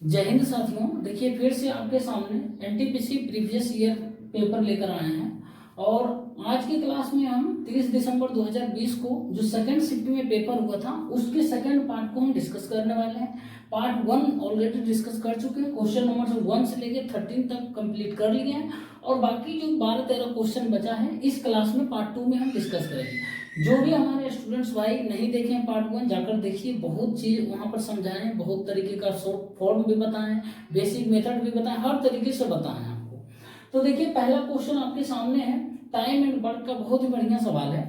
जय हिंद साथियों। देखिए फिर से आपके सामने एनटीपीसी प्रीवियस ईयर पेपर लेकर आए हैं और आज की क्लास में हम 30 दिसंबर 2020 को जो सेकंड शिफ्ट में पेपर हुआ था उसके सेकंड पार्ट को हम डिस्कस करने वाले हैं। पार्ट 1 ऑलरेडी डिस्कस कर चुके हैं, क्वेश्चन नंबर 1 से लेकर 13 तक कंप्लीट कर लिए हैं और बाकी जो 12-13 क्वेश्चन बचा है इस क्लास में पार्ट 2 में हम डिस्कस करेंगे। जो भी हमारे स्टूडेंट्स भाई नहीं देखे हैं पार्ट 1 जाकर देखिए, बहुत चीज वहां पर समझाए हैं, बहुत तरीके का शॉर्ट फॉर्म भी बताएं, बेसिक मेथड भी बताएं, हर तरीके से बताएं आपको। तो देखिए पहला क्वेश्चन आपके सामने है, टाइम एंड वर्क का बहुत ही बढ़िया सवाल है।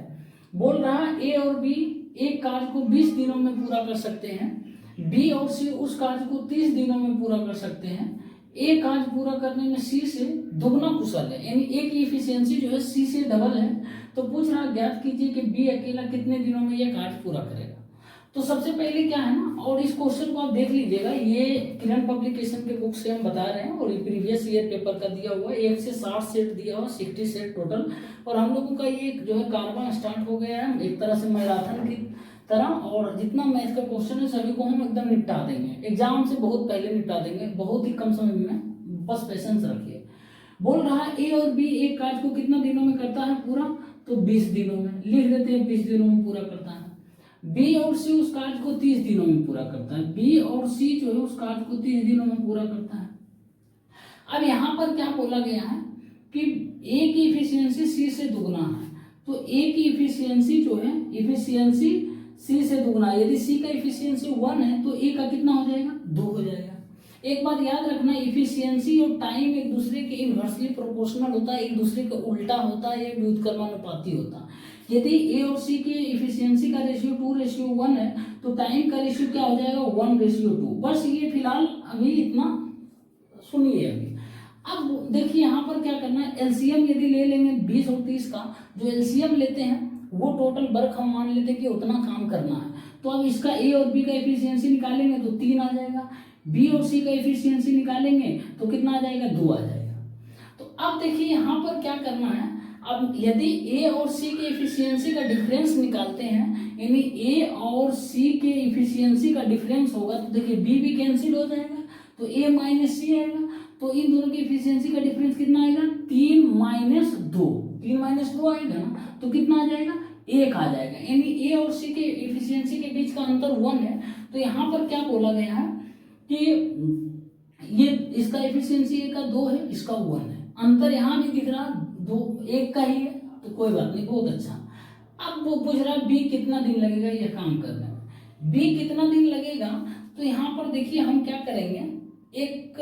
बोल रहा है ए और बी एक कार्य को 20 दिनों में पूरा कर सकते हैं, बी और सी उस कार्य को 30 दिनों में पूरा कर सकते हैं। ए कार्य पूरा करने में सी से दुगना कुशल है, यानी ए की इफिशियंसी जो है सी से डबल है। तो पूछ रहा ज्ञात कीजिए कि बी अकेला कितने दिनों में यह कार्य पूरा करेगा। तो सबसे पहले क्या है ना, और इस क्वेश्चन को आप देख लीजिएगा, ये किरण पब्लिकेशन के बुक से हम बता रहे हैं और ये प्रीवियस ईयर पेपर का दिया हुआ है। 1 से 60 सेट दिया हुआ, 60 सेट टोटल। और हम लोगों का ये जो है कार्बन स्टार्ट हो गया है एक तरह से मैराथन की तरह, और जितना मैथ का क्वेश्चन है सभी को हम एकदम निपटा देंगे, एग्जाम से बहुत पहले निपटा देंगे, बहुत ही कम समय में, बस पेशेंस रखिए। बोल रहा है ए और बी एक कार्य को कितना दिनों में करता है पूरा, तो 20 दिनों में लिख देते हैं, 20 दिनों में पूरा करता है। बी और सी उस कार्य को 30 दिनों में पूरा करता है, बी और सी जो है उस कार्य को 30 दिनों में पूरा करता है। अब यहाँ पर क्या बोला गया है कि ए की इफिशियंसी सी से दुगना है, तो ए की इफिशियंसी जो है इफिशियंसी सी से दुगना, यदि सी का इफिशियंसी 1 है तो ए का कितना हो जाएगा, 2 हो जाएगा। एक बात याद रखना, इफिशियंसी और टाइम एक दूसरे के इनवर्सली प्रोपोर्शनल होता है, एक दूसरे का उल्टा होता है, एक व्युत्क्रमानुपाती होता है। यदि ए और सी के इफिशियंसी का रेशियो 2:1 है तो टाइम का रेशियो क्या हो जाएगा, 1:2। बस ये फिलहाल अभी इतना सुनिए। अब देखिए यहाँ पर क्या करना है, एलसीएम यदि ले लेंगे 20 और 30 का, जो एलसीएम लेते हैं वो टोटल वर्क हम मान लेते हैं कि उतना काम करना है। तो अब इसका ए और बी का एफिशिएंसी निकालेंगे तो 3 आ जाएगा, बी और सी का एफिशिएंसी निकालेंगे तो कितना आ जाएगा, 2 आ जाएगा। तो अब देखिए यहाँ पर क्या करना है, अब यदि ए और सी के एफिशिएंसी का डिफरेंस निकालते हैं, यानी ए और सी के एफिशिएंसी का डिफरेंस होगा तो देखिए बी भी कैंसिल हो जाएगा तो ए माइनस सी आएगा। तो इन दोनों की एफिशिएंसी का डिफरेंस कितना आएगा, 3 - 2, 3 - 2 आएगा ना, तो कितना आ जाएगा, 1 आ जाएगा। यानी ए और सी के एफिशिएंसी के बीच का अंतर 1 है। तो यहाँ पर क्या बोला गया है कि ये इसका एफिशिएंसी ए का 2 है, इसका 1 है, अंतर यहाँ भी दिख रहा 2 1 का ही है, तो कोई बात नहीं, बहुत अच्छा। अब वो पूछ रहा है बी कितना दिन लगेगा यह काम करने में, बी कितना दिन लगेगा। तो यहाँ पर देखिए हम क्या करेंगे, एक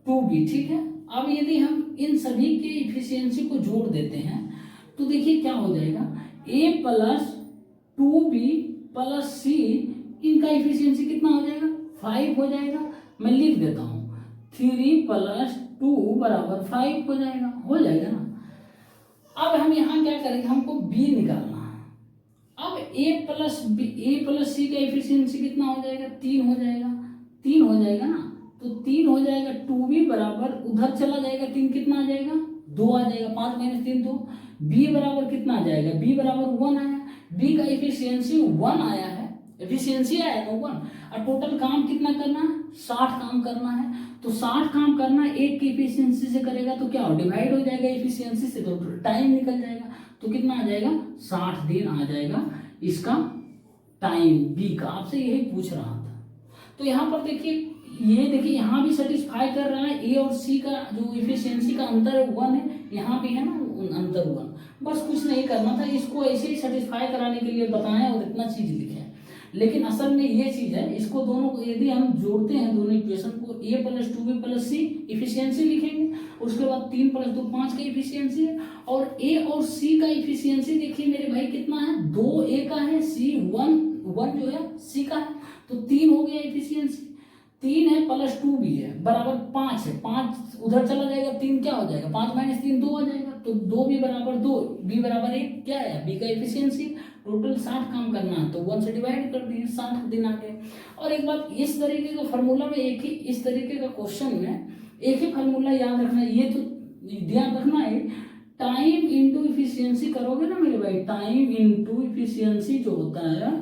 2b, ठीक है। अब यदि हम इन सभी के इफिशियंसी को जोड़ देते हैं तो देखिए क्या हो जाएगा, a + 2b + c, इनका इफिशियंसी कितना हो जाएगा, 5 हो जाएगा। मैं लिख देता हूँ 3 + 2 = 5 हो जाएगा ना। अब हम यहाँ क्या करेंगे, हमको b निकालना है। अब a + c का एफिशिएंसी कितना हो जाएगा, 3 हो जाएगा, 3 हो जाएगा ना, तो 3 हो जाएगा। 2b बराबर उधर चला जाएगा, 3 कितना आ जाएगा, 2 आ जाएगा, 5 - 3 2। b बराबर कितना आ जाएगा, b बराबर 1 आया, b का एफिशिएंसी 1 आया है, एफिशिएंसी आया ना 1, और टोटल काम कितना करना है, 60 काम करना है। तो 60 काम करना है, एक की एफिशिएंसी से करेगा तो क्या हो, डिवाइड हो जाएगा एफिशिएंसी से, तो टाइम निकल जाएगा। तो कितना आ जाएगा, 60 दिन आ जाएगा इसका टाइम बी का। आपसे यही पूछ रहा था। तो यहाँ पर देखिए, ये देखिए यहाँ भी सेटिस्फाई कर रहा है, ए और सी का जो इफिशियंसी का अंतर है 1 है, यहाँ भी है ना अंतर 1। बस कुछ नहीं करना था, इसको ऐसे ही सेटिस्फाई कराने के लिए बताएं और इतना चीज लिखे। लेकिन असल में ये चीज है, इसको दोनों को यदि हम जोड़ते हैं दोनों इक्वेशन को, a + 2b + c इफिशियंसी लिखेंगे, उसके बाद 3 + 2 5 का इफिशियंसी है, और a और c का इफिशियंसी देखिए मेरे भाई कितना है, 2 a का है, c 1 जो है c का है, तो 3 हो गया इफिशियंसी, 3 है + 2b है बराबर 5 है, 5 उधर चला जाएगा, 3 क्या हो जाएगा, 5 - 3 2 आ जाएगा, तो 2b बराबर 2, b बराबर 1 क्या है, b का इफिशियंसी। टोटल 60 काम करना है तो 1 से डिवाइड कर दिए, 60 दिन आ गए। और एक बात, इस तरीके का फार्मूला में एक ही, इस तरीके का क्वेश्चन में एक ही फार्मूला याद रखना है, ये तो ध्यान रखना है, टाइम इंटू इफिशियंसी करोगे ना मेरे भाई, टाइम इंटू इफिशियंसी जो होता है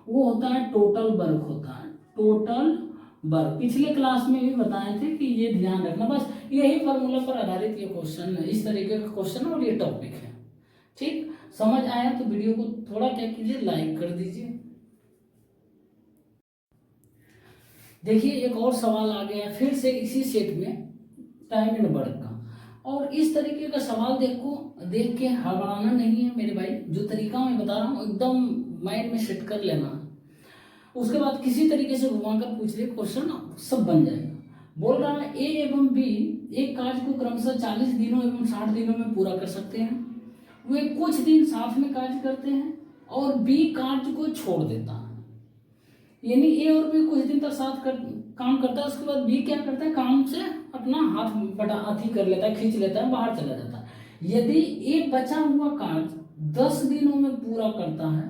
वो होता है टोटल वर्क होता है, टोटल वर्ग। पिछले क्लास में भी बताए थे कि ये ध्यान रखना, बस यही फॉर्मूला पर आधारित ये क्वेश्चन है, इस तरीके का क्वेश्चन और ये टॉपिक है। ठीक, समझ आया तो वीडियो को थोड़ा क्या कीजिए, लाइक कर दीजिए। देखिए एक और सवाल आ गया फिर से इसी सेट में, टाइम एंड वर्क का। और इस तरीके का सवाल देख के हड़बड़ाना नहीं है मेरे भाई, जो तरीका मैं बता रहा हूँ एकदम माइंड में सेट कर लेना। उसके बाद किसी तरीके से घुमाकर पूछ ले, क्वेश्चन सब बन जाएगा। बोल रहा है ए एवं बी एक कार्य को क्रमशः 40 दिनों एवं 60 दिनों में पूरा कर सकते हैं। वे कुछ दिन साथ में कार्य करते हैं और बी कार्य को छोड़ देता है। यानी ए और बी कुछ दिन तक साथ काम करता है, उसके बाद बी क्या करता है, काम से अपना हाथ अथी कर लेता है, खींच लेता है, बाहर चला जाता है। यदि ए बचा हुआ कार्य 10 दिनों में पूरा करता है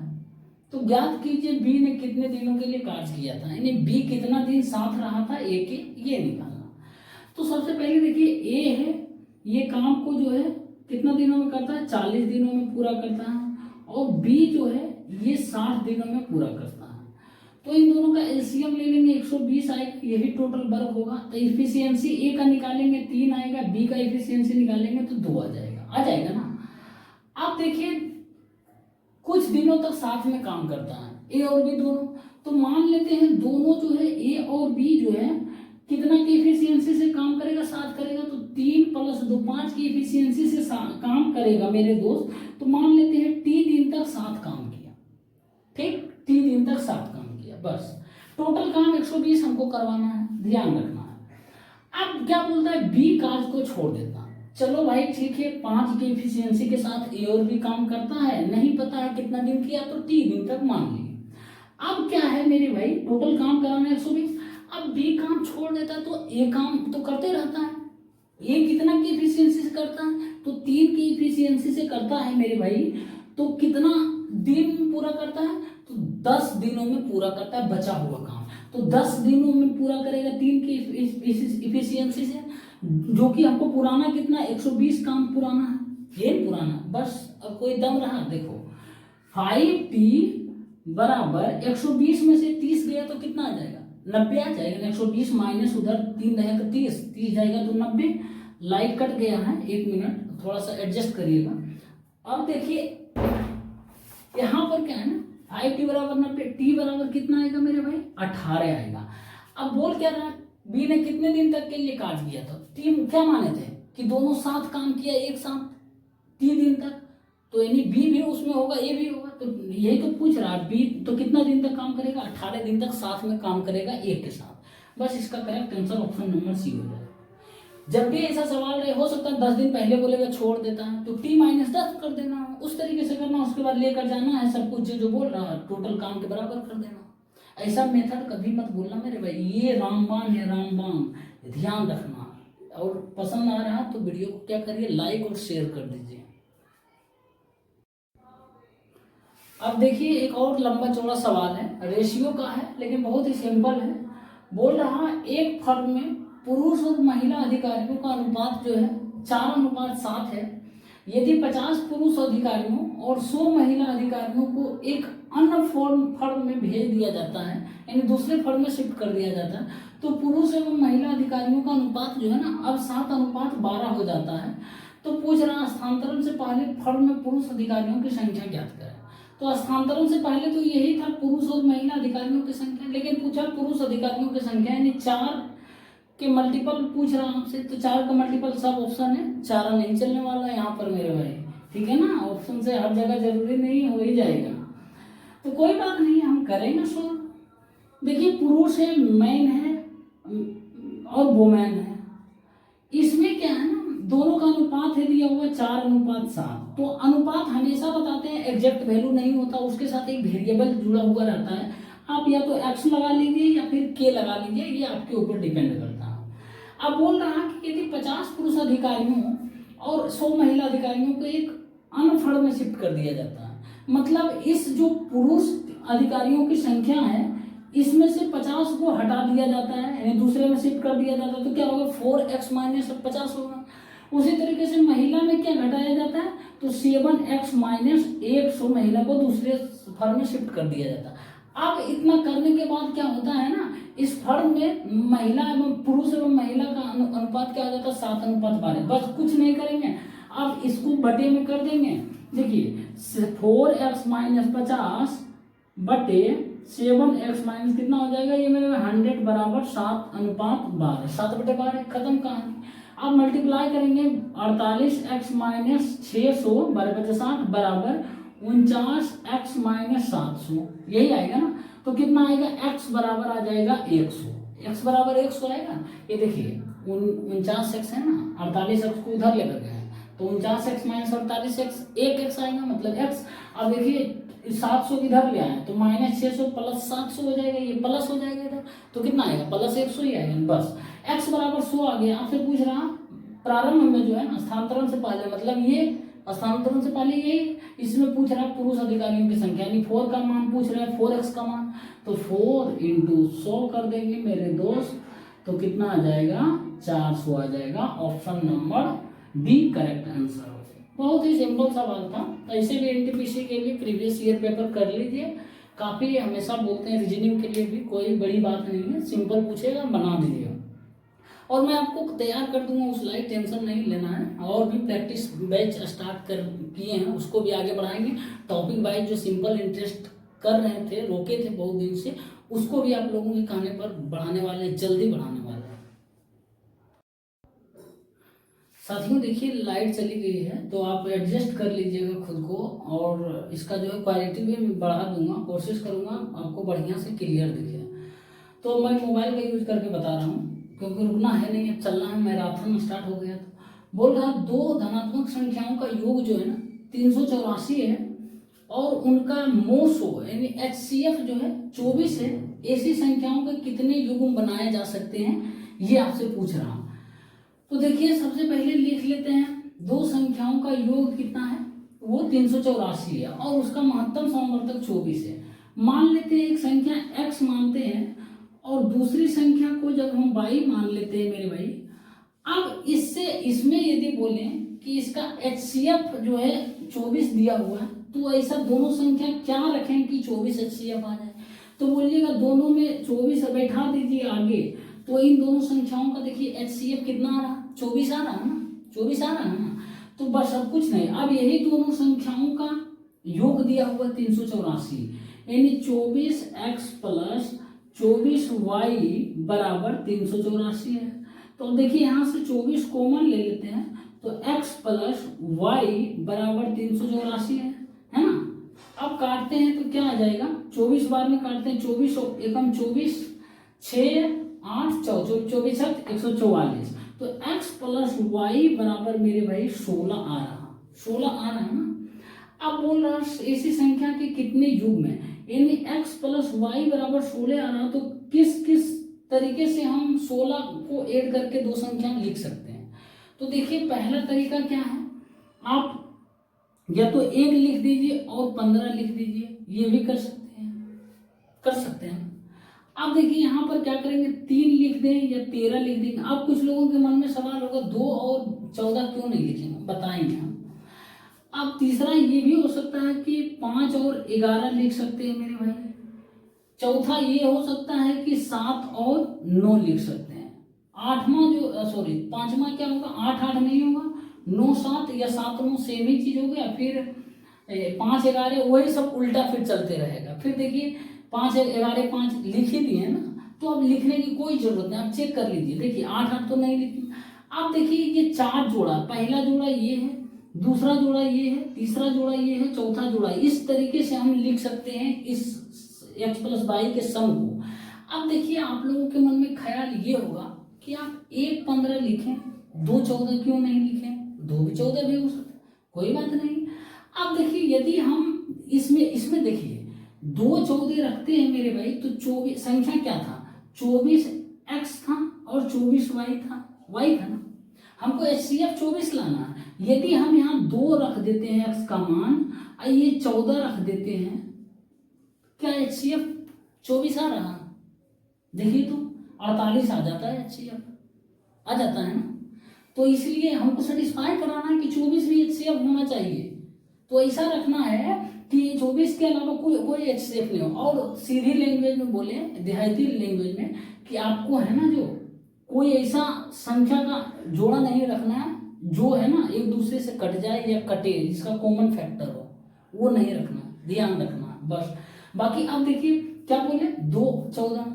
तो ज्ञात कीजिए बी ने कितने दिनों के लिए कार्य किया था, यानी बी कितना दिन साथ रहा था ए के, ये निकालना। तो सबसे पहले देखिए ए है, ये काम को जो है कितना दिनों में करता है, 40 दिनों में पूरा करता है, और बी जो है ये 60 दिनों में पूरा करता है। तो इन दोनों का एलसीएम ले लेंगे, 120 आएगा, यही टोटल वर्क होगा। तो इफिशियंसी ए का निकालेंगे 3 आएगा, बी का इफिशियंसी निकालेंगे तो 2 आ जाएगा ना। आप देखिए कुछ दिनों तक साथ में काम करता है ए और बी दोनों, तो मान लेते हैं दोनों जो है ए और बी जो है कितना की इफिशियंसी से काम करेगा, साथ करेगा, तो 3 + 2 5 की इफिशियंसी से काम करेगा मेरे दोस्त। तो मान लेते हैं टी दिन तक साथ काम किया, ठीक, टी दिन तक साथ काम किया, बस टोटल काम 120 हमको करवाना है, ध्यान रखना है। अब क्या बोलता है, बी कार्य को छोड़ देता है। चलो भाई ठीक है, 5 की इफिशियंसी के साथ ए और बी काम करता है, नहीं पता है कितना दिन किया तो टी दिन तक मान लिए। अब क्या है मेरे भाई, टोटल काम कराना है 120, अब बी काम छोड़ देता है तो ए काम तो करते रहता है। ए कितना की इफिशियंसी से करता है, तो 3 की इफिशियंसी से करता है मेरे भाई, तो कितना दिन पूरा करता है, तो 10 दिनों में पूरा करता है बचा हुआ काम। तो 10 दिनों में पूरा करेगा 3 की इफिशियंसी से, जो कि हमको पुराना कितना 120 काम पुराना है, ये पुराना। बस अब कोई दम रहा, देखो 5t बराबर 120 में से 30 गया तो कितना आ जाएगा, 90 आ जाएगा। 120 माइनस उधर 3 रहेगा 30 जाएगा तो 90। लाइट कट गया है, 1 मिनट थोड़ा सा एडजस्ट करिएगा। अब देखिए यहाँ पर क्या है ना, 5t बराबर 90, टी बराबर कितना आएगा मेरे भाई, 18 आएगा। अब बोल क्या रहा, बी ने कितने दिन तक के लिए कार्य किया था, टीम क्या माने थे कि दोनों साथ काम किया एक साथ 3 दिन तक, तो यानी बी भी उसमें होगा, ए भी होगा। तो यही तो पूछ रहा है, बी तो कितना दिन तक काम करेगा, 18 दिन तक साथ में काम करेगा ए के साथ। बस इसका correct answer option number C हो जाएगा। जब भी ऐसा सवाल रहे, हो सकता है 10 दिन पहले बोलेगा छोड़ देता है, तो t - 10 कर देना, उस तरीके से करना, उसके बाद लेकर जाना है सब कुछ जो बोल रहा है टोटल काम के बराबर कर देना। ऐसा मेथड कभी मत बोलना मेरे भाई, ये रामबाण है, रामबाण, ध्यान रखना। और पसंद आ रहा तो वीडियो को क्या करिए, लाइक और शेयर कर दीजिए। अब देखिए एक और लंबा चौड़ा सवाल है, रेशियो का है लेकिन बहुत ही सिंपल है। बोल रहा है एक फर्म में पुरुष और महिला अधिकारियों का अनुपात जो है 4:7 है। यदि 50 पुरुष अधिकारियों और 100 महिला अधिकारियों को एक अन्य फर्म में भेज दिया जाता है, यानी दूसरे फर्म में शिफ्ट कर दिया जाता है, तो पुरुष एवं महिला अधिकारियों का अनुपात जो है ना अब 7:12 हो जाता है। तो पूछ रहा स्थानांतरण से पहले फर्म में पुरुष अधिकारियों की संख्या ज्ञात करें। तो स्थानांतरण से पहले तो यही था पुरुष और महिला अधिकारियों की संख्या, लेकिन पूछा पुरुष अधिकारियों की संख्या, यानी 4 के मल्टीपल पूछ रहा हूं आपसे, तो 4 का मल्टीपल सब ऑप्शन है, 4 नहीं चलने वाला है यहाँ पर मेरे भाई, ठीक है ना। ऑप्शन से हर जगह जरूरी नहीं हो ही जाएगा, तो कोई बात नहीं, हम करेंगे सॉल्व। देखिए पुरुष है, मैन है और वुमेन है, इसमें क्या है ना दोनों का अनुपात है दिया हुआ 4:7। तो अनुपात हमेशा बताते हैं एग्जैक्ट वैल्यू नहीं होता, उसके साथ एक वेरिएबल जुड़ा हुआ रहता है। आप या तो x लगा लीजिए या फिर k लगा लीजिए, ये आपके ऊपर डिपेंड करता है। अब बोल रहा है कि यदि 50 पुरुष अधिकारियों और 100 महिला अधिकारियों को एक अन्य फर्म में शिफ्ट कर दिया जाता है, मतलब इस जो पुरुष अधिकारियों की संख्या है इसमें से 50 को हटा दिया जाता है, यानी दूसरे में शिफ्ट कर दिया जाता है, तो क्या होगा 4x - 50 होगा। उसी तरीके से महिला में क्या घटाया जाता है, तो 7x - 100 महिला को दूसरे फर्म में शिफ्ट कर दिया जाता है। अब इतना करने के बाद क्या होता है ना, इस फर्म में महिला एवं पुरुष एवं महिला का अनुपात क्या हो जाता है, 7:12। बस कुछ नहीं करेंगे, अब इसको बटे में कर देंगे। देखिए 4x - 50 बटे 7x माइनस कितना हो जाएगा, ये मेरे 100 बराबर 7:12, 7/12, खत्म कहानी। अब मल्टीप्लाई करेंगे, 48x - 600 12/60 बराबर 49x - 700, यही आएगा ना। तो कितना आएगा, x बराबर आ जाएगा 100, x बराबर 100 आएगा। ये देखिए 49x है ना, 48x को उधर लेकर गए तो 49x - 48x 1x आएगा, मतलब x। अब देखिए 700 इधर ले आए तो -600 + 700 हो जाएगा, ये प्लस हो जाएगा इधर, तो कितना आएगा, +100 ही आएगा बस। x बराबर 100 आ गया। आपसे पूछ रहा प्रारंभ में जो है ना स्थानांतरण से पहले, मतलब ये स्थानांतरण से पहले यही, इसमें पूछ रहा है पुरुष अधिकारियों की संख्या, यानी 4 का मान पूछ रहा है, 4x का मान, तो 4 × 100 कर देंगे मेरे दोस्त, तो कितना आ जाएगा, 400 आ जाएगा। Option number D correct answer हो जाएगा। बहुत ही सिंपल सवाल था, ऐसे भी एनटीपीसी के लिए प्रीवियस ईयर पेपर कर लीजिए, काफी हमेशा बोलते हैं रीजनिंग के लिए भी कोई बड़ी बात नहीं है, सिंपल पूछेगा बना दीजिएगा और मैं आपको तैयार कर दूंगा उस लाइक, टेंशन नहीं लेना है। और भी प्रैक्टिस बैच स्टार्ट कर किए हैं, उसको भी आगे बढ़ाएंगे। टॉपिक वाइज जो सिंपल इंटरेस्ट कर रहे थे, रोके थे बहुत दिन से, उसको भी आप लोगों के कहने पर बढ़ाने वाले हैं, जल्दी बढ़ाने वाले हैं। साथियों देखिए लाइट चली गई है, तो आप एडजस्ट कर लीजिएगा खुद को, और इसका जो है क्वालिटी भी मैं बढ़ा दूंगा, कोशिश करूंगा आपको बढ़िया से क्लियर दिखे। तो मैं मोबाइल का यूज करके बता रहा हूँ, क्योंकि रुकना है नहीं, अब चलना है, मैराथन स्टार्ट हो गया। तो बोल रहा दो धनात्मक संख्याओं का योग जो है ना 384 है, और उनका मोसो यानी HCF जो है 24 है। ऐसी संख्याओं के कितने युग्म बनाए जा सकते हैं, ये आपसे पूछ रहा हूँ। तो देखिए सबसे पहले लिख लेते हैं, दो संख्याओं का योग कितना है, वो 384 है, और उसका महत्तम समवर्तक 24 है। मान लेते हैं एक संख्या x मानते हैं, और दूसरी संख्या को जब हम y मान लेते हैं मेरे भाई। अब इससे इसमें यदि बोलें कि इसका HCF जो है 24 दिया हुआ है, तो ऐसा दोनों संख्या क्या रखें कि 24 HCF आ जाए। तो बोलिएगा दोनों में 24 बैठा दीजिए आगे, तो इन दोनों संख्याओं का देखिए HCF कितना आ रहा, 24 आ रहा है ना, 24 आ रहा है ना। तो बस अब कुछ नहीं, अब यही दोनों संख्याओं का योग दिया हुआ 384, यानी 24x + 24y बराबर 384 है। तो देखिए यहाँ से 24 कॉमन ले लेते हैं, तो x + y बराबर 384 है ना। अब काटते हैं तो क्या आ जाएगा, 24 बार में काटते हैं, 24 एकम 24, 6 8 24 144, तो x + y बराबर मेरे भाई 16 आ रहा, 16 आ रहा है ना। अब बोल रहा ऐसी संख्या के कितने युग्म हैं, यानी x + y बराबर 16 आ रहा, तो किस किस तरीके से हम 16 को ऐड करके दो संख्या लिख सकते हैं। तो देखिए पहला तरीका क्या है, आप या तो 1 लिख दीजिए और 15 लिख दीजिए, ये भी कर सकते हैं। अब देखिए यहाँ पर क्या करेंगे, 3 लिख दें या 13 लिख देंगे। अब कुछ लोगों के मन में सवाल होगा 2 और 14 क्यों नहीं लिखेंगे, बताएंगे हम। अब तीसरा ये भी हो सकता है कि 5 और 11 लिख सकते हैं मेरे भाई। चौथा ये हो सकता है कि 7 और 9 लिख सकते हैं। पांचवा क्या होगा, 8 8 नहीं होगा, 9 7 या 7 9 सेम ही चीज हो गया। फिर 5 11 वही सब उल्टा फिर चलते रहेगा। फिर देखिए 5 11 5 लिख ही दिए ना, तो अब लिखने की कोई जरूरत नहीं, आप चेक कर लीजिए। देखिए 8 8 तो नहीं लिखी। आप देखिए ये 4 जोड़ा, पहला जोड़ा ये है, दूसरा जोड़ा ये है, तीसरा जोड़ा ये है, चौथा जोड़ा, इस तरीके से हम लिख सकते हैं इस x + y के सम को। अब देखिए आप लोगों के मन में ख्याल ये होगा कि आप 1 15 लिखें, 2 14 क्यों नहीं लिखें, 2 भी 14 भी हो सकता, कोई बात नहीं। अब देखिए यदि हम इसमें देखिए 2 14 रखते हैं मेरे भाई, तो 24 संख्या क्या था, 24x था और 24y था ना। हमको HCF 24 लाना है। यदि हम यहाँ 2 रख देते हैं x का मान, और ये 14 रख देते हैं, क्या HCF 24 आ रहा, देखिए तो 48 आ जाता है, HCF आ जाता है ना। तो इसलिए हमको सेटिस्फाई कराना है कि 24 भी HCF होना चाहिए। तो ऐसा रखना है कि 24 के अलावा कोई HCF नहीं हो। और सीधी लैंग्वेज में बोले, देहाती लैंग्वेज में, कि आपको है ना जो कोई ऐसा संख्या का जोड़ा नहीं रखना है जो है ना एक दूसरे से कट जाए या कटे, जिसका कॉमन फैक्टर हो, वो नहीं रखना, ध्यान रखना बस। बाकी अब देखिए क्या बोले, 2 14,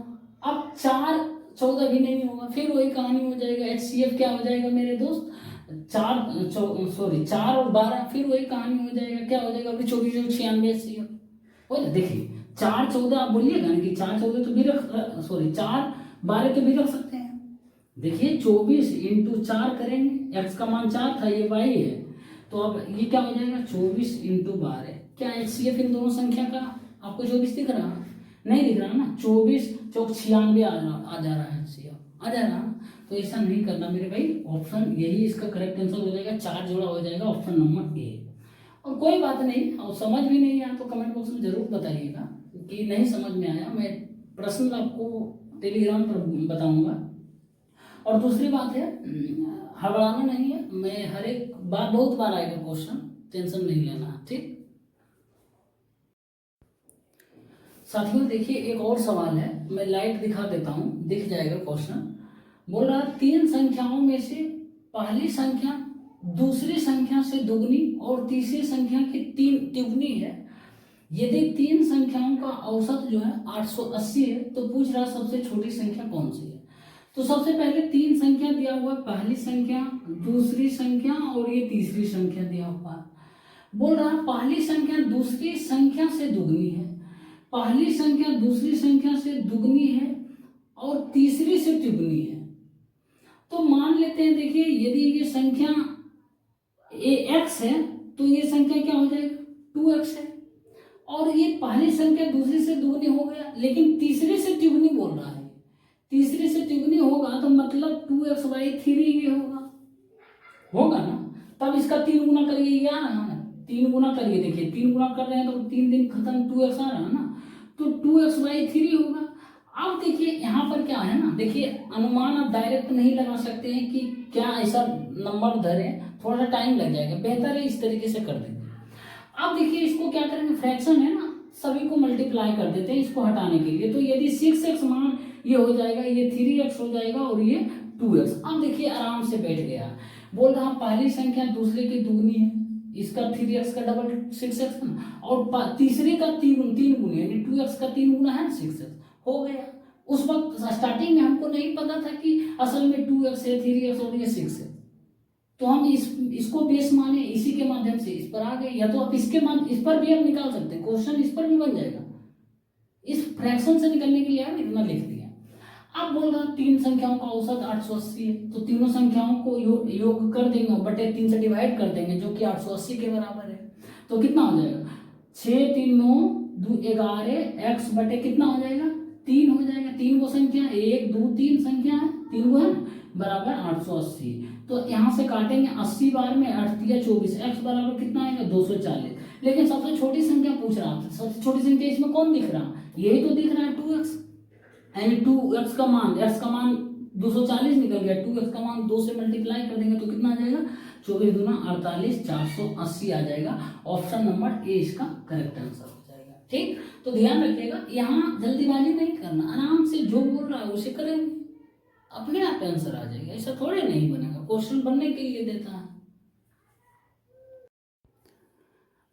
अब 4 14 भी नहीं होगा, फिर वही कहानी हो जाएगा। HCF क्या हो जाएगा मेरे दोस्त, 4 और 12, फिर वही कहानी हो जाएगा। क्या हो जाएगा अभी 24 और 96 HCF हो जाए। देखिए 4 14 आप बोलिएगा ना कि 4 14 तो भी 4 12 तो भी रख सकते हैं। देखिए 24 × 4 करेंगे, x का मान 4 था, ये y है, तो अब ये क्या हो जाएगा 24 × 12। क्या HCF इन दोनों संख्या का आपको 24 दिख रहा, नहीं दिख रहा ना, 24 चौक 96 आ जा रहा है HCF, आ जा रहा है। तो ऐसा नहीं करना मेरे भाई, ऑप्शन यही इसका करेक्ट आंसर हो जाएगा, 4 जोड़ा हो जाएगा, ऑप्शन नंबर ए। और कोई बात नहीं, और समझ भी नहीं आया तो कमेंट बॉक्स में जरूर बताइएगा कि नहीं समझ में आया, मैं प्रश्न आपको टेलीग्राम पर बताऊंगा। और दूसरी बात है, हड़बड़ाना नहीं है, मैं हर एक बार बहुत बार आएगा क्वेश्चन, टेंशन नहीं लेना, ठीक। साथियों देखिए एक और सवाल है, मैं लाइट दिखा देता हूँ, दिख जाएगा क्वेश्चन। बोल रहा 3 संख्याओं में से पहली संख्या दूसरी संख्या से दुगनी और तीसरी संख्या की 3 तिगुनी है। यदि 3 संख्याओं का औसत जो है 880 है, तो पूछ रहा सबसे छोटी संख्या कौन सी है। तो सबसे पहले 3 संख्या दिया हुआ है, पहली संख्या, दूसरी संख्या और ये तीसरी संख्या दिया हुआ है। बोल रहा पहली संख्या दूसरी संख्या से दुगनी है, पहली संख्या दूसरी संख्या से दुगनी है और तीसरी से तिगुनी है। तो मान लेते हैं, देखिए यदि ये संख्या x है तो ये संख्या क्या हो जाएगा 2x है, और ये पहली संख्या दूसरी से दुगनी हो गया, लेकिन तीसरी से तिगुनी बोल रहा है, तीसरी से तिगुनी होगा तो मतलब 2x/3 ये होगा ना, तब इसका 3 गुना करिए, ये आ रहा है ना, 3 गुना करिए, देखिए 3 गुना कर रहे हैं तो 3 दिन खत्म, 2x आ रहा है ना, तो 2x/3 होगा। अब देखिए यहाँ पर क्या है ना, देखिए अनुमान आप डायरेक्ट नहीं लगा सकते हैं कि क्या ऐसा नंबर धरें, थोड़ा सा टाइम लग जाएगा, बेहतर है इस तरीके से कर देंगे। अब देखिए इसको क्या करेंगे, फ्रैक्शन है ना, सभी को मल्टीप्लाई कर देते हैं इसको हटाने के लिए। तो यदि 6x मान ये हो जाएगा, ये 3x हो जाएगा और ये 2x। अब देखिए आराम से बैठ गया। बोल रहा पहली संख्या दूसरे की दुगनी है, इसका 3x का डबल 6x ना, और तीसरे का 3 गुना यानी 2x का 3 गुना है 6x हो गया। उस वक्त स्टार्टिंग में हमको नहीं पता था कि असल में 2x है, 3x और ये 6 है, तो हम इसको बेस माने, इसी के माध्यम से इस पर आ गए। या तो आप इस पर भी आप निकाल सकते हैं, क्वेश्चन इस पर भी बन जाएगा। इस फ्रैक्शन से निकलने के लिए आप इतना लिख दिया। अब बोल रहा 3 संख्याओं का औसत 880 है, तो तीनों संख्याओं को योग कर देंगे, बटे 3 से डिवाइड कर देंगे, जो कि 880 के बराबर है। तो कितना हो जाएगा 6 3 9 2 11 x बटे कितना हो जाएगा 3 हो जाएगा। 3 को संख्या 1 2 3 संख्या है, 3 को है बराबर 880। तो यहाँ से काटेंगे 80 बार में 8 × 24, x बराबर कितना आएगा 240। लेकिन सबसे छोटी संख्या पूछ रहा था, सबसे छोटी संख्या इसमें कौन दिख रहा, यही तो दिख रहा है 2x, यानी 2x का मान, x का मान 240 निकल गया, 2x का मान 2 से मल्टीप्लाई कर देंगे तो कितना आ जाएगा 24 दूना 48 480 आ जाएगा। ऑप्शन नंबर ए इसका करेक्ट आंसर हो जाएगा, ठीक। तो ध्यान रखिएगा, यहाँ जल्दीबाजी नहीं करना, आराम से जो बोल रहा है उसे करेंगे, अपने आप आंसर आ जाएगा। ऐसा थोड़े नहीं बनेगा, क्वेश्चन बनने के लिए देता है।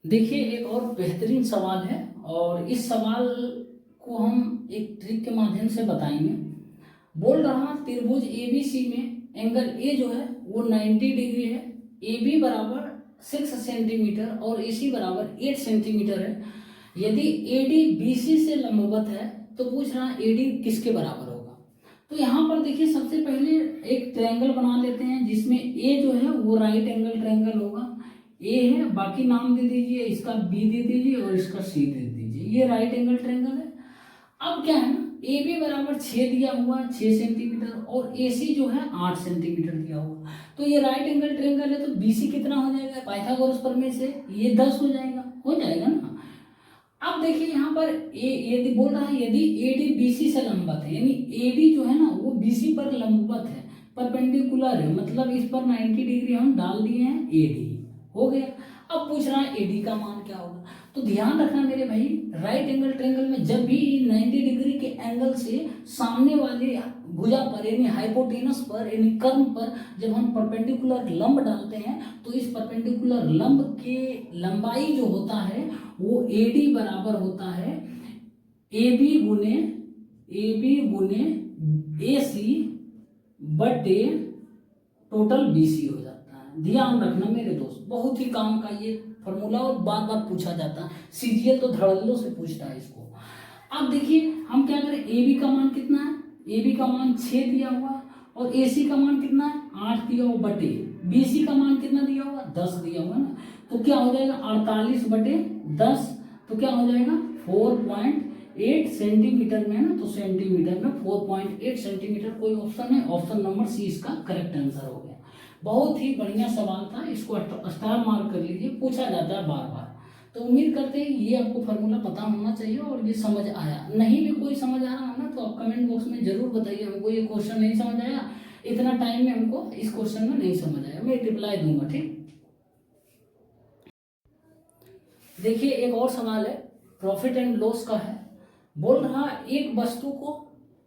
देखिए एक और बेहतरीन सवाल है, और इस सवाल को हम एक ट्रिक के माध्यम से बताएंगे। बोल रहा त्रिभुज ABC में एंगल A जो है वो 90 डिग्री है, AB बराबर 6 सेंटीमीटर और AC बराबर 8 सेंटीमीटर है। यदि AD BC से लंबवत है तो पूछ रहा AD किसके बराबर होगा। तो यहाँ पर देखिए सबसे पहले एक ट्रायंगल बना लेते हैं, जिसमें A जो है वो राइट एंगल ट्रायंगल होगा, A है, बाकी नाम दे दीजिए, इसका B दे दीजिए और इसका C दे दीजिए, ये राइट एंगल ट्रायंगल है। अब क्या है ना, AB बराबर 6 दिया हुआ 6 सेंटीमीटर और AC जो है 8 सेंटीमीटर दिया हुआ, तो ये राइट एंगल ट्रायंगल है, तो BC कितना हो जाएगा, पाइथागोरस प्रमेय से ये 10 हो जाएगा ना। अब देखिए यहाँ पर यदि बोल रहा है यदि AD BC से लंबवत है, यानी AD जो है ना वो BC पर लंबवत है, परपेंडिकुलर है, मतलब इस पर 90 डिग्री हम डाल दिए हैं, AD हो गया। अब पूछ रहा है AD का मान क्या होगा, तो ध्यान रखना मेरे भाई, राइट एंगल ट्रायंगल में जब भी 90 डिग्री के एंगल से सामने वाले भुजा पर यानी हाइपोटेनस पर यानी कर्म पर जब हम परपेंडिकुलर लंब डालते हैं तो इस परपेंडिकुलर लंब के लंबाई जो होता है वो AD बराबर होता है AB गुने AC बटे टोटल BC हो जाता है। ध्यान रखना मेरे दोस्त, बहुत ही काम का ये फॉर्मूला और बार बार पूछा जाता है, CGL तो धड़ल्लों से पूछता है इसको। अब देखिए हम क्या करें, AB का मान कितना है, AB का मान 6 दिया हुआ और AC का मान कितना है 8 दिया हुआ बटे BC का मान कितना दिया हुआ 10 दिया हुआ ना, तो क्या हो जाएगा 48 बटे 10, तो क्या हो जाएगा 4.8 सेंटीमीटर में है ना, तो सेंटीमीटर में 4.8 सेंटीमीटर कोई ऑप्शन है, ऑप्शन नंबर C इसका करेक्ट आंसर हो गया। बहुत ही बढ़िया सवाल था, इसको स्टार मार्क कर लीजिए, पूछा जाता है बार बार। तो उम्मीद करते हैं ये आपको फार्मूला पता होना चाहिए और ये समझ आया। नहीं भी कोई समझ आ रहा है ना तो आप कमेंट बॉक्स में जरूर बताइए हमको ये क्वेश्चन नहीं समझ आया, इतना टाइम में हमको इस क्वेश्चन में नहीं समझ आया, मैं रिप्लाई दूंगा। ठीक, देखिए एक और सवाल है, प्रॉफिट एंड लॉस का है। बोल रहा एक वस्तु को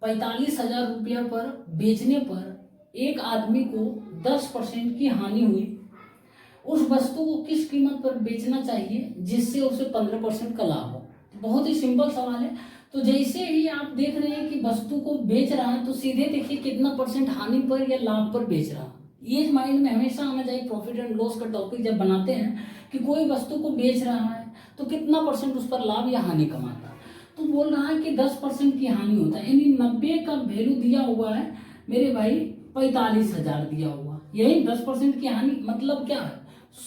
45,000 रुपया पर बेचने पर एक आदमी को 10% की हानि हुई, उस वस्तु को किस कीमत पर बेचना चाहिए जिससे उसे 15% का लाभ हो। बहुत ही सिंपल सवाल है। तो जैसे ही आप देख रहे हैं कि वस्तु को बेच रहा है तो सीधे देखिए कितना परसेंट हानि पर या लाभ पर बेच रहा है, ये माइंड में हमेशा आना चाहिए। प्रॉफिट एंड लॉस का टॉपिक जब बनाते हैं कि कोई वस्तु को बेच रहा है तो कितना परसेंट उस पर लाभ या हानि कमाता है, तो बोल रहा है कि 10% की हानि होता है, यानी 90 का वैल्यू दिया हुआ है मेरे भाई 45,000 दिया हुआ, यही 10% की हानि मतलब क्या है,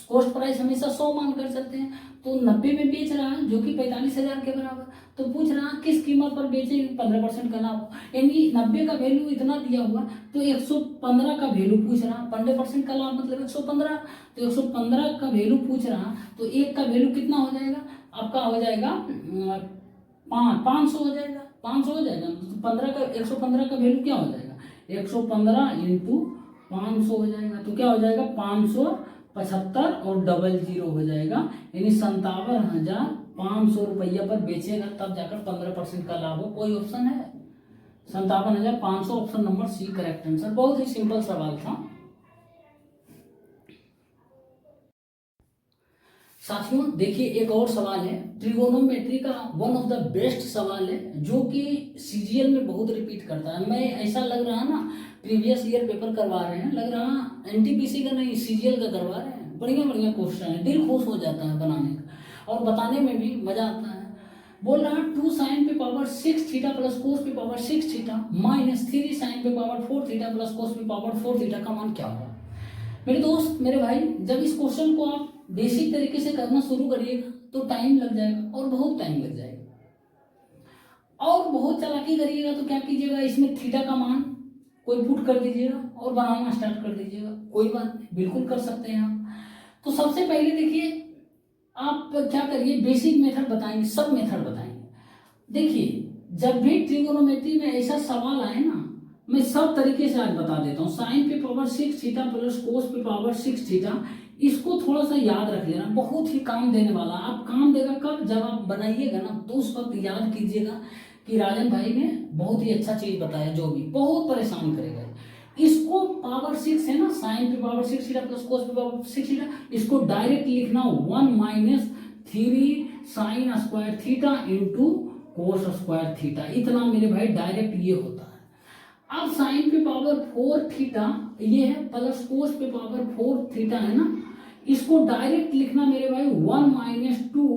कॉस्ट प्राइस हमेशा 100 मान कर चलते हैं, तो 90 में बेच रहा है जो कि 45,000 के बराबर, तो पूछ रहा है किस कीमत पर बेचे 15% का लाभ, यानी 90 का वैल्यू इतना दिया हुआ तो 115 का वैल्यू पूछ रहा, 15% का लाभ मतलब 115, तो 115 का वैल्यू पूछ रहा, तो एक का वैल्यू कितना हो जाएगा आपका, हो जाएगा 500 हो जाएगा, 500 हो जाएगा, तो 15 का 115 का वैल्यू क्या हो जाएगा 115 इंटू 500 हो जाएगा, तो क्या हो जाएगा 575 और 00 हो जाएगा, यानी 57,500 रुपया पर बेचेगा तब जाकर 15% का लाभ हो। कोई ऑप्शन है 57,500, option number C correct answer. बहुत ही सिंपल सवाल था साथियों। देखिए एक और सवाल है, ट्रिगोनोमेट्री का वन ऑफ द बेस्ट सवाल है जो कि CGL में बहुत रिपीट करता है। मैं ऐसा लग रहा है ना प्रीवियस ईयर पेपर करवा रहे हैं, लग रहा NTPC का नहीं CGL का करवा रहे हैं, बढ़िया बढ़िया क्वेश्चन है, दिल खुश हो जाता है बनाने का और बताने में भी मजा आता है। बोल रहा 2 साइन पे पावर 6 थीटा प्लस कोस पे पावर 6 थीटा माइनस 3 साइन पे पावर 4 थीटा प्लस कोस पे पावर 4 थीटा का मान क्या होगा। मेरे दोस्त मेरे भाई, जब इस क्वेश्चन को आप बेसिक तरीके से करना शुरू करिएगा तो टाइम लग जाएगा और बहुत टाइम लग जाएगा, और बहुत चालाकी करिएगा तो क्या कीजिएगा, इसमें थीटा का मान कोई पुट कर दीजिएगा और बनाना स्टार्ट कर दीजिएगा, कोई बात नहीं, बिल्कुल कर सकते हैं आप। तो सबसे पहले देखिए आप क्या करिए, बेसिक मेथड बताएंगे, सब मेथड बताएंगे। देखिए जब भी ट्रिगोनोमेट्री में ऐसा सवाल आए ना, मैं सब तरीके से आज बता देता हूँ। साइन पे पावर 6 थीटा प्लस कोस पे पावर 6 थीटा, इसको थोड़ा सा याद रख लेना, बहुत ही काम देने वाला। आप काम देगा कब, जब आप बनाइएगा ना तो उस वक्त याद कीजिएगा कि राजन भाई ने बहुत ही अच्छा चीज बताया, जो भी बहुत परेशान करेगा। इसको पावर 6 है ना, साइन पे पावर 6 थीटा प्लस कोस पे पावर 6 थीटा, इसको डायरेक्ट लिखना 1 minus 3 sine square theta into cos square theta, इतना मेरे भाई डायरेक्ट ये होता है। अब साइन पे पावर 4 थीटा ये है प्लस कोस पे पावर 4 थीटा है ना, इसको डायरेक्ट लिखना मेरे भाई 1 minus 2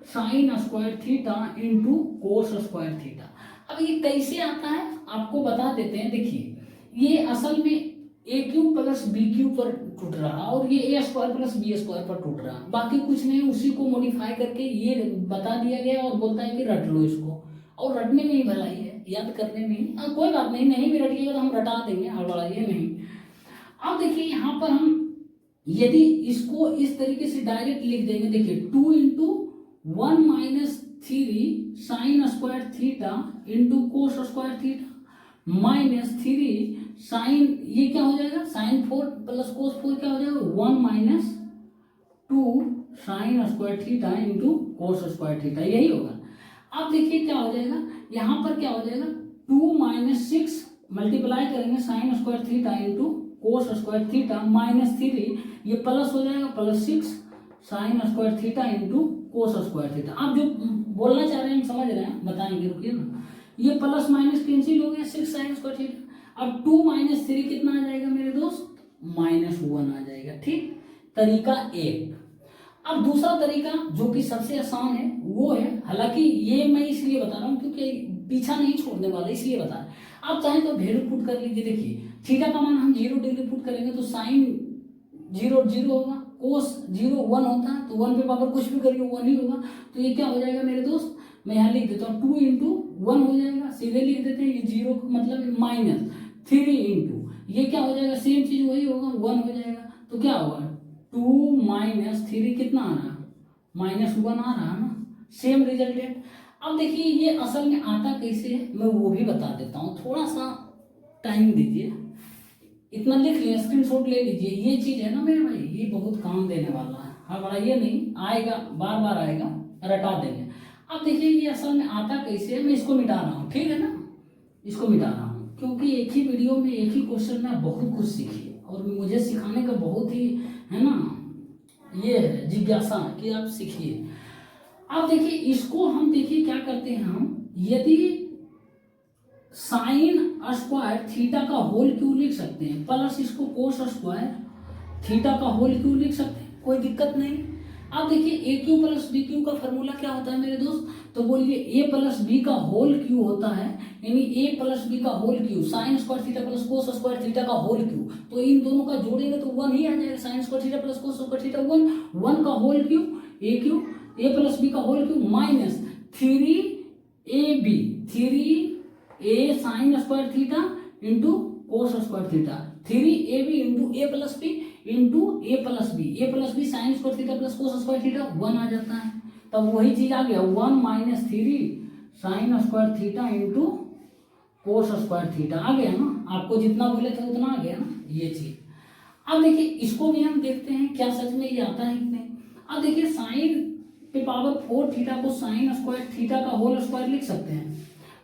sign square theta into cos square theta. अब ये कैसे आता है आपको बता देते हैं। देखिए ये असल में ए क्यूब प्लस बी क्यूब पर टूट रहा और ये ए स्क्वायर प्लस बी स्क्वायर पर टूट रहा, बाकी कुछ नहीं, उसी को मॉडिफाई करके ये बता दिया गया और बोलता है कि रट लो इसको, और रटने में ही भलाई है, याद करने में ही। कोई बात नहीं, नहीं भी रटिएगा तो हम रटा देंगे, हड़बड़ाइए नहीं। अब देखिए यहाँ पर हम यदि इसको इस तरीके से डायरेक्ट लिख देंगे, देखिए 2 into 1 minus 3 sine square theta into cos square theta minus 3 sine, ये क्या हो जाएगा साइन 4 प्लस कोस 4 क्या हो जाएगा 1 minus 2 sign square theta into cos square theta, यही होगा। अब देखिए क्या हो जाएगा, यहाँ पर क्या हो जाएगा 2 माइनस 6 मल्टीप्लाई करेंगे sign square theta into cos square theta minus 3, ये प्लस हो जाएगा plus 6 sign square theta into cos square theta. आप जो बोलना चाह रहे हैं हम समझ रहे हैं, बताएंगे, रुकिए ना। ये प्लस माइनस कैंसिल हो गया, 6 साइन स्क्वायर थीटा। अब 2 माइनस 3 कितना आ जाएगा मेरे दोस्त, -1 आ जाएगा। ठीक, तरीका एक। अब दूसरा तरीका जो कि सबसे आसान है वो है, हालांकि ये मैं इसलिए बता रहा हूँ क्योंकि पीछा नहीं छोड़ने वाला, इसलिए बता रहे हैं। आप चाहें तो वैल्यू पुट कर लीजिए। देखिए थीटा का मान हम 0 डिग्री पुट करेंगे तो साइन 0 0 होगा, कोस 0 1 होता है, तो 1 पे पावर कुछ भी करिए 1 ही होगा। तो ये क्या हो जाएगा मेरे दोस्त, मैं यहाँ लिख देता हूँ 2 इंटू 1 हो जाएगा, सीधे लिख देते हैं। ये 0 मतलब -3 इंटू ये क्या हो जाएगा, सेम चीज वही होगा 1 हो जाएगा। तो क्या होगा 2 माइनस 3 कितना आ रहा है, -1 आ रहा है ना, सेम रिजल्टेंट। अब देखिए ये असल में आता कैसे है मैं वो भी बता देता हूँ, थोड़ा सा टाइम दीजिए। इतना लिख लिया, स्क्रीनशॉट ले लीजिए। ये चीज है ना मेरे भाई, ये बहुत काम देने वाला है। हाँ बड़ा ये नहीं आएगा, बार बार आएगा, रटा देंगे। अब देखिए ये असल में आता कैसे है, मैं इसको मिटा रहा हूँ, ठीक है ना, इसको मिटा रहा हूँ क्योंकि एक ही वीडियो में एक ही क्वेश्चन में बहुत कुछ सीखिए और मुझे सिखाने का बहुत ही है ना ये है जिज्ञासा कि आप सीखिए। अब देखिए इसको हम देखिए क्या करते हैं हम, यदि साइन स्क्वायर थीटा का होल क्यू लिख सकते हैं प्लस इसको कोस स्क्वायर थीटा का होल क्यू लिख सकते हैं, कोई दिक्कत नहीं। अब देखिए A cube plus B cube का फॉर्मूला क्या होता है मेरे दोस्त, तो बोलिए ए प्लस बी का होल क्यू होता है, यानी ए प्लस बी का whole cube sine square theta plus cos square theta का होल क्यू। तो इन दोनों का जोड़ेंगे तो 1 ही आ जाएगा, sine square theta plus cos square theta 1 का whole cube A plus B का whole cube minus 3ab 3a sine square theta into cos square theta 3ab into A plus B into A plus B sine square theta plus cos square theta 1 आ जाता है। तब वही चीज आ गया 1 minus 3 sine square theta into cos square theta आ गया ना, आपको जितना बोले थे उतना आ गया ना ये चीज। अब देखिए इसको भी हम देखते हैं क्या सच में ये आता है कि नहीं। अब देखिए साइन पे पावर 4 थीटा को साइन स्क्वायर थीटा का होल स्क्वायर लिख सकते हैं,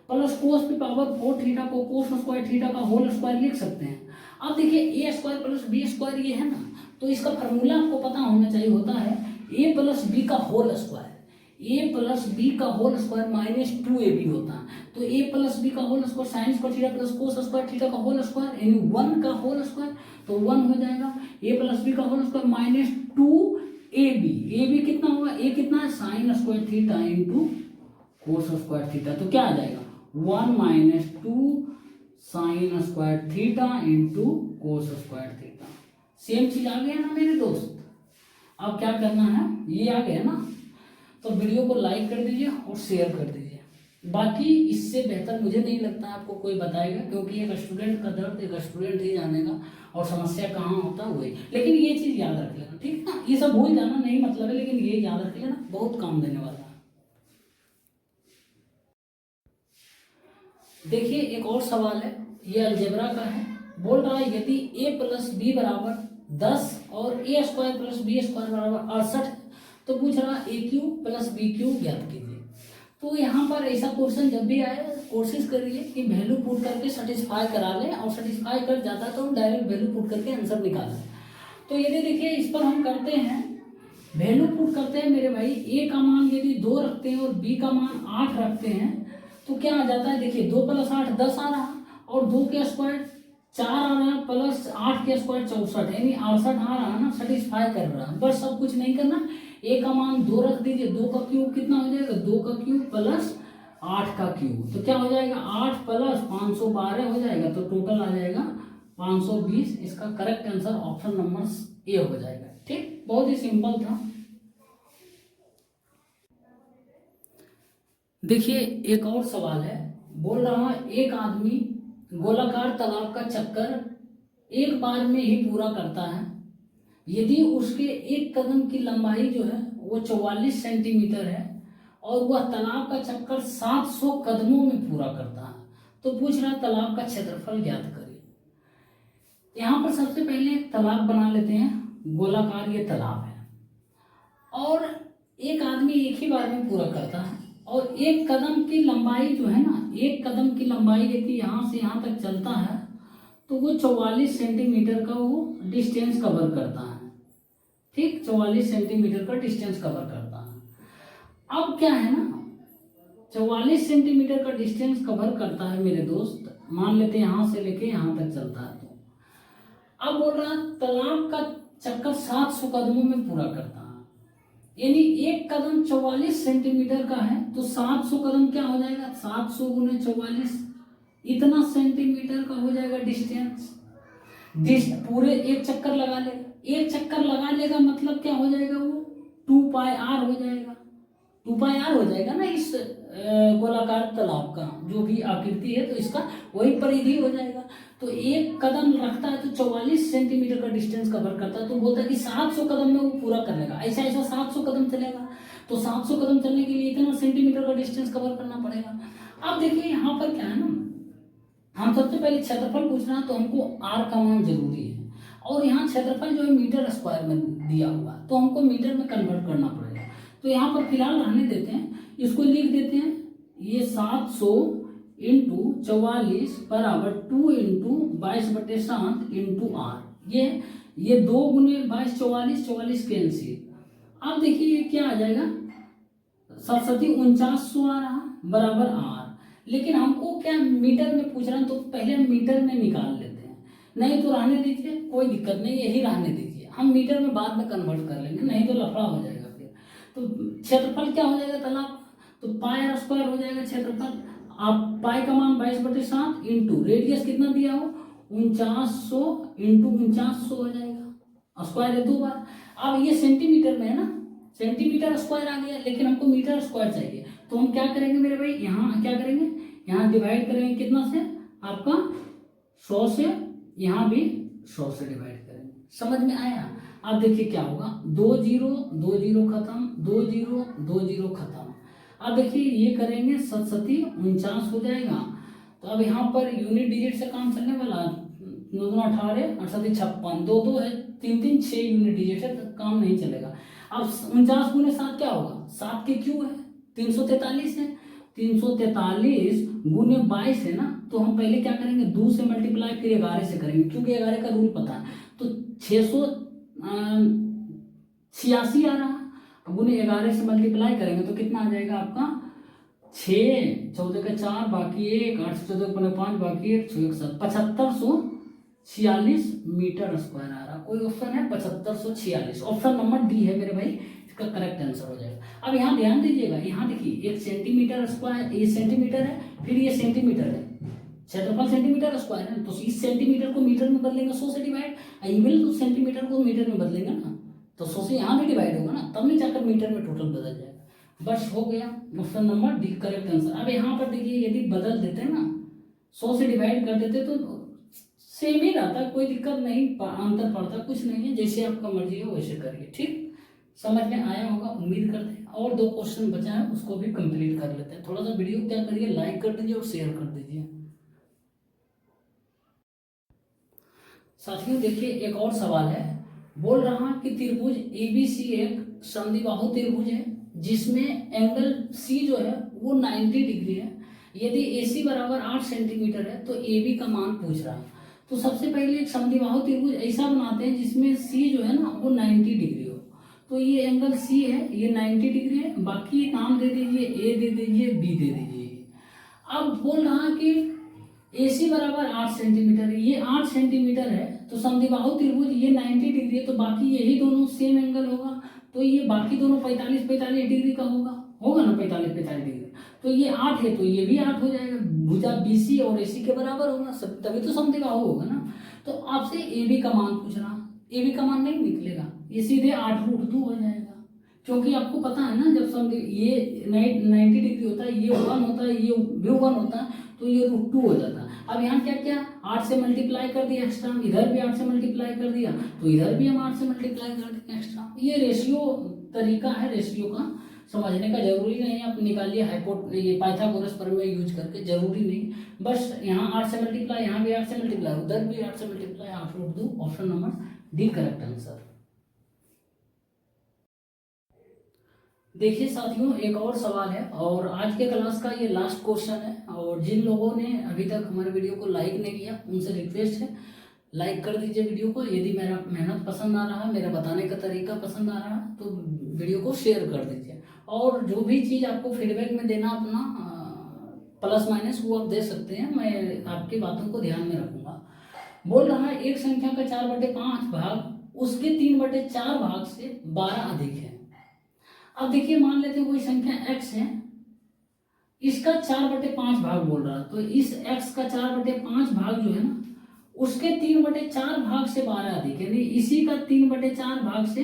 प्लस कोस पे पावर 4 थीटा को कोस स्क्वायर थीटा का होल स्क्वायर लिख सकते हैं। अब देखिए ए स्क्वायर प्लस बी स्क्वायर ये है ना, तो इसका फॉर्मूला आपको पता होना चाहिए, होता है ए प्लस बी का whole square, A plus B का होल स्क्वायर माइनस 2ab होता है। तो ए प्लस बी का whole square sine square theta plus cos square theta का होल स्क्वायर यानी 1 का होल स्क्वायर, तो 1 हो जाएगा। ए प्लस बी का होल स्क्वायर माइनस 2ab कितना होगा, ए कितना है sine square theta into cos square theta, तो क्या आ जाएगा 1 minus 2 sign square theta into cos square theta. Same चीज आ गया ना मेरे दोस्त। अब क्या करना है, ये आ गया ना, तो वीडियो को लाइक कर दीजिए और शेयर कर दीजिए। बाकी इससे बेहतर मुझे नहीं लगता आपको कोई बताएगा, क्योंकि एक स्टूडेंट का दर्द एक स्टूडेंट ही जानेगा और समस्या कहाँ होता है वही। लेकिन ये चीज याद रख लेना, ठीक है ना, ये सब भूल जाना नहीं मतलब है, लेकिन ये याद रख लेना, बहुत काम देने वाला है। देखिए एक और सवाल है, ये अलजेब्रा का है। बोल रहा है यदि a प्लस बी बराबर 10 और ए स्क्वायर प्लस बी स्क्वायर बराबर 68, तो पूछ रहा ए क्यू प्लस बी क्यू ज्ञात कीजिए। तो यहाँ पर ऐसा क्वेश्चन जब भी आए कोशिश करिए कि वैल्यू पुट करके सेटिस्फाई करा लें, और सेटिस्फाई कर जाता है तो हम डायरेक्ट वैल्यू पुट करके आंसर निकालें। तो यदि देखिए इस पर हम करते हैं वैल्यू पुट करते हैं मेरे भाई, ए का मान यदि 2 रखते हैं और बी का मान 8 रखते हैं तो क्या आ जाता है, देखिए 2 + 8 10 आ रहा, और 2 के स्क्वायर 4 आ रहा है, प्लस 8 के स्क्वायर 64 यानी 68 आ रहा है ना, सेटिस्फाई कर रहा है। बस सब कुछ नहीं करना, ए का मान 2 रख दीजिए, 2 का क्यूब कितना हो जाएगा, 2 का क्यूब प्लस 8 का क्यूब, तो क्या हो जाएगा 8 प्लस 512 हो जाएगा, तो टोटल आ जाएगा 520। इसका correct answer option number A हो जाएगा। ठीक, बहुत ही सिंपल था। देखिए एक और सवाल है, बोल रहा है एक आदमी गोलाकार तालाब का चक्कर एक बार में ही पूरा करता है, यदि उसके एक कदम की लंबाई जो है वो 44 सेंटीमीटर है और वह तालाब का चक्कर 700 कदमों में पूरा करता है, तो पूछ रहा तालाब का क्षेत्रफल ज्ञात करिए। यहाँ पर सबसे पहले एक तालाब बना लेते हैं, गोलाकार ये तालाब है, और एक आदमी एक ही बार में पूरा करता है, और एक कदम की लंबाई जो है ना, एक कदम की लंबाई यदि यहाँ से यहाँ तक चलता है तो वो 44 सेंटीमीटर का वो डिस्टेंस कवर करता है। ठीक, 44 सेंटीमीटर का डिस्टेंस कवर करता है। अब क्या है ना, 44 सेंटीमीटर का डिस्टेंस कवर करता है मेरे दोस्त, मान लेते हैं यहाँ से लेके यहाँ तक चलता है। तो अब बोल रहा तालाब का चक्कर 700 कदमों में पूरा करता है, यानी एक कदम 44 सेंटीमीटर का है तो 700 कदम क्या हो जाएगा, 700 गुने 44, इतना सेंटीमीटर का हो जाएगा डिस्टेंस। पूरे एक चक्कर लगा लेगा, एक चक्कर लगा लेगा मतलब क्या हो जाएगा, वो 2πr हो जाएगा, 2πr हो जाएगा ना इस गोलाकार तालाब का जो भी आकृति है, तो इसका वही परिधि हो जाएगा। तो एक कदम रखता है तो 44 सेंटीमीटर का डिस्टेंस कवर करता है, तो बोलता है कि 700 कदम में वो पूरा कर लेगा। ऐसा ऐसा 700 कदम चलेगा, तो 700 कदम चलने के लिए इतना सेंटीमीटर का डिस्टेंस कवर करना पड़ेगा। अब देखिए यहाँ पर क्या है ना, हम सबसे पहले क्षेत्रफल पूछना है तो हमको r का मान जरूरी है, और यहाँ क्षेत्रफल जो है मीटर स्क्वायर में दिया हुआ है, तो हमको मीटर में कन्वर्ट करना पड़ेगा। तो यहाँ पर फिलहाल रहने देते हैं, इसको लिख देते हैं, ये 700 इंटू 44 बराबर 2 इंटू 22/7 इंटू r। ये 2 गुने 22 44 कैंसिल। अब देखिए ये क्या आ जाएगा, 4900 आ रहा बराबर r। लेकिन हमको क्या मीटर में पूछ रहा है, तो पहले हम मीटर में निकाल लेते हैं, नहीं तो रहने दीजिए, कोई दिक्कत नहीं, यही रहने दीजिए, हम मीटर में बाद में कन्वर्ट कर लेंगे, नहीं तो लफड़ा हो जाएगा फिर। तो क्षेत्रफल क्या हो जाएगा तालाब, तो पाई स्क्वायर हो जाएगा क्षेत्रफल। आप पाई का मान 22/7 इंटू रेडियस कितना दिया हो 4900 इंटू 4900 हो जाएगा, स्क्वायर है 2 बार। अब ये सेंटीमीटर में है ना, सेंटीमीटर स्क्वायर आ गया, लेकिन हमको मीटर स्क्वायर चाहिए, तो हम क्या करेंगे मेरे भाई, यहाँ क्या करेंगे, यहाँ डिवाइड करेंगे कितना से, आपका 100 से, यहाँ भी 100 से डिवाइड करेंगे। समझ में आया। अब देखिए क्या होगा, 2 0 2 0 खत्म, 2 0 2 0 खत्म। अब देखिए ये करेंगे 7×7 = 49 हो जाएगा। तो अब यहाँ पर यूनिट डिजिट से काम चलने वाला, 2 2 18 8 7 56, 2 2 है, 3 3 6 यूनिट डिजिट है, तो काम नहीं चलेगा। अब 49 गुने 7 क्या होगा, 7 के क्यू है 343 है, 343 गुने 22 है ना, तो हम पहले क्या करेंगे 2 से मल्टीप्लाई फिर 11 से करेंगे, क्योंकि 11 का रूल पता है। तो 686 आ रहा, गुने 11 से मल्टीप्लाई करेंगे तो कितना आ जाएगा आपका 6 14 का 4 बाकी 1 8 14 का 5 बाकी 1 6 7 7546 मीटर स्क्वायर आ रहा। कोई ऑप्शन है 7546, ऑप्शन नंबर डी है मेरे भाई, इसका करेक्ट आंसर हो जाएगा। अब यहाँ ध्यान दीजिएगा, यहाँ देखिए 1 सेंटीमीटर स्क्वायर, ये सेंटीमीटर है, फिर ये सेंटीमीटर है, क्षेत्रफल सेंटीमीटर स्क्वायर है, तो इस सेंटीमीटर को मीटर में बदलेंगे 100 से डिवाइड, इवन तो सेंटीमीटर को मीटर में बदलेंगे ना, तो 100 से यहाँ भी डिवाइड होगा ना, तब नहीं जाकर मीटर में टोटल बदल जाएगा। बस हो गया, option number D correct answer. अब यहाँ पर देखिए यदि बदल देते हैं ना, 100 से डिवाइड कर देते तो सेम ही रहता, कोई दिक्कत नहीं, अंतर पड़ता कुछ नहीं है, जैसे आपका मर्जी हो वैसे करिए। ठीक, समझ में आया होगा उम्मीद करते हैं। और 2 क्वेश्चन बचा है, उसको भी कंप्लीट कर लेते हैं। थोड़ा सा वीडियो क्या करिए, लाइक कर दीजिए और शेयर कर दीजिए। साथियों देखिए एक और सवाल है, बोल रहा कि त्रिभुज ABC एक समद्विबाहु त्रिभुज है जिसमें एंगल C जो है वो 90 डिग्री है। यदि AC बराबर 8 सेंटीमीटर है तो AB का मान पूछ रहा है। तो सबसे पहले एक समद्विबाहु त्रिभुज ऐसा बनाते हैं जिसमें C जो है ना वो 90 डिग्री हो। तो ये एंगल C है, ये 90 डिग्री है, बाकी नाम दे दीजिए, A दे दीजिए, B दे दीजिए। अब बोल रहा कि AC बराबर 8 सेंटीमीटर है, ये 8 सेंटीमीटर है, तो समद्विबाहु त्रिभुज ये 90 डिग्री है, तो बाकी यही दोनों सेम एंगल होगा, तो ये बाकी दोनों 45 डिग्री का होगा ना, 45 डिग्री। तो ये 8 है तो ये भी 8 हो जाएगा, भुजा BC और AC के बराबर होगा, सब तभी तो समद्विबाहु होगा ना। तो आपसे AB का मान पूछ रहा, AB का मान नहीं निकलेगा, ये सीधे 8√2 हो जाएगा, क्योंकि आपको पता है ना जब ये 90 डिग्री होता है, ये 1 होता है, ये भी 1 होता है, तो ये √2 हो जाता है। अब यहाँ क्या क्या 8 से मल्टीप्लाई कर दिया एक्स्ट्रा, इधर भी 8 से मल्टीप्लाई कर दिया, तो इधर भी हम 8 से मल्टीप्लाई कर देंगे एक्स्ट्रा। ये रेशियो तरीका है, रेशियो का समझने का जरूरी नहीं, आप निकालिए ये पाइथागोरस प्रमेय यूज करके, जरूरी नहीं, बस यहाँ 8 से मल्टीप्लाई, यहाँ भी 8 से मल्टीप्लाई, उधर भी 8 से multiply, 8√2, option number D correct answer. देखिए साथियों, एक और सवाल है और आज के क्लास का ये लास्ट क्वेश्चन है। और जिन लोगों ने अभी तक हमारे वीडियो को लाइक नहीं किया उनसे रिक्वेस्ट है, लाइक कर दीजिए वीडियो को। यदि मेरा मेहनत पसंद आ रहा है, मेरा बताने का तरीका पसंद आ रहा है तो वीडियो को शेयर कर दीजिए। और जो भी चीज़ आपको फीडबैक में देना अपना प्लस माइनस वो आप दे सकते हैं, मैं आपकी बातों को ध्यान में रखूंगा। बोल रहा है एक संख्या का 4/5 भाग उसके 3/4 भाग से 12 अधिक है। अब देखिए, मान लेते हैं कोई संख्या x है, इसका 4/5 भाग बोल रहा है, तो इस x का 4/5 भाग जो है ना उसके 3/4 भाग से 12 अधिक है, यानी इसी का 3/4 भाग से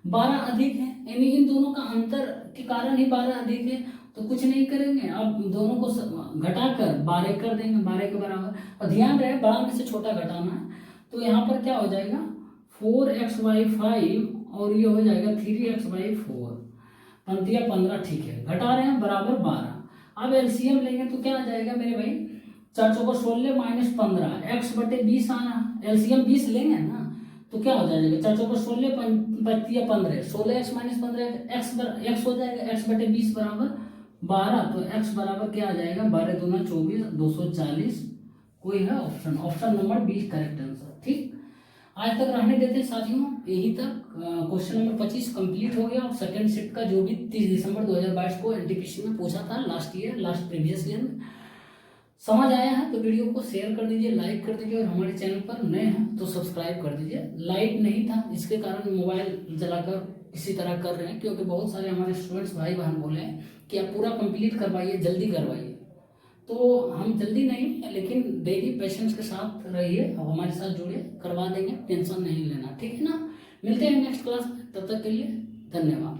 12 अधिक है, यानी इन दोनों का अंतर के कारण ही 12 अधिक है। तो कुछ नहीं करेंगे, अब दोनों को घटाकर 12 कर देंगे, 12 के बराबर। और ध्यान रहे बड़ा में से छोटा घटाना है, तो यहाँ पर क्या हो जाएगा 4x/5 और ये हो जाएगा 3x/4, पंक्तियाँ 15 ठीक है, घटा रहे हैं बराबर 12। अब एलसीएम लेंगे तो क्या आ जाएगा मेरे भाई, 4 चौको 16 माइनस 15 x/20 आना, एलसीएम 20 लेंगे ना तो क्या हो जाएगा 4 चौको 16 पंक्तियाँ 15, 16x माइनस 15 x हो जाएगा, x/20 बराबर 12। तो x बराबर क्या आ जाएगा 12 दूना 24, 240 कोई है option, option number 20 correct answer. ठीक, आज तक रहने देते हैं साथियों, यही तक। क्वेश्चन नंबर 25 कंप्लीट हो गया और सेकंड शिफ्ट का जो भी 30 दिसंबर 2022 को एनटीपीसी में पूछा था लास्ट प्रीवियस ईयर में, समझ आया है तो वीडियो को शेयर कर दीजिए, लाइक कर दीजिए, और हमारे चैनल पर नए हैं तो सब्सक्राइब कर दीजिए। लाइट नहीं था इसके कारण मोबाइल जलाकर इसी तरह कर रहे हैं, क्योंकि बहुत सारे हमारे स्टूडेंट्स भाई बहन बोले हैं कि आप पूरा कंप्लीट करवाइए, जल्दी करवाइए। तो हम जल्दी नहीं, लेकिन डेली पेशेंस के साथ रहिए और हमारे साथ जुड़िए, करवा देंगे, टेंशन नहीं लेना, ठीक है ना। मिलते हैं नेक्स्ट क्लास में, तब तक के लिए धन्यवाद।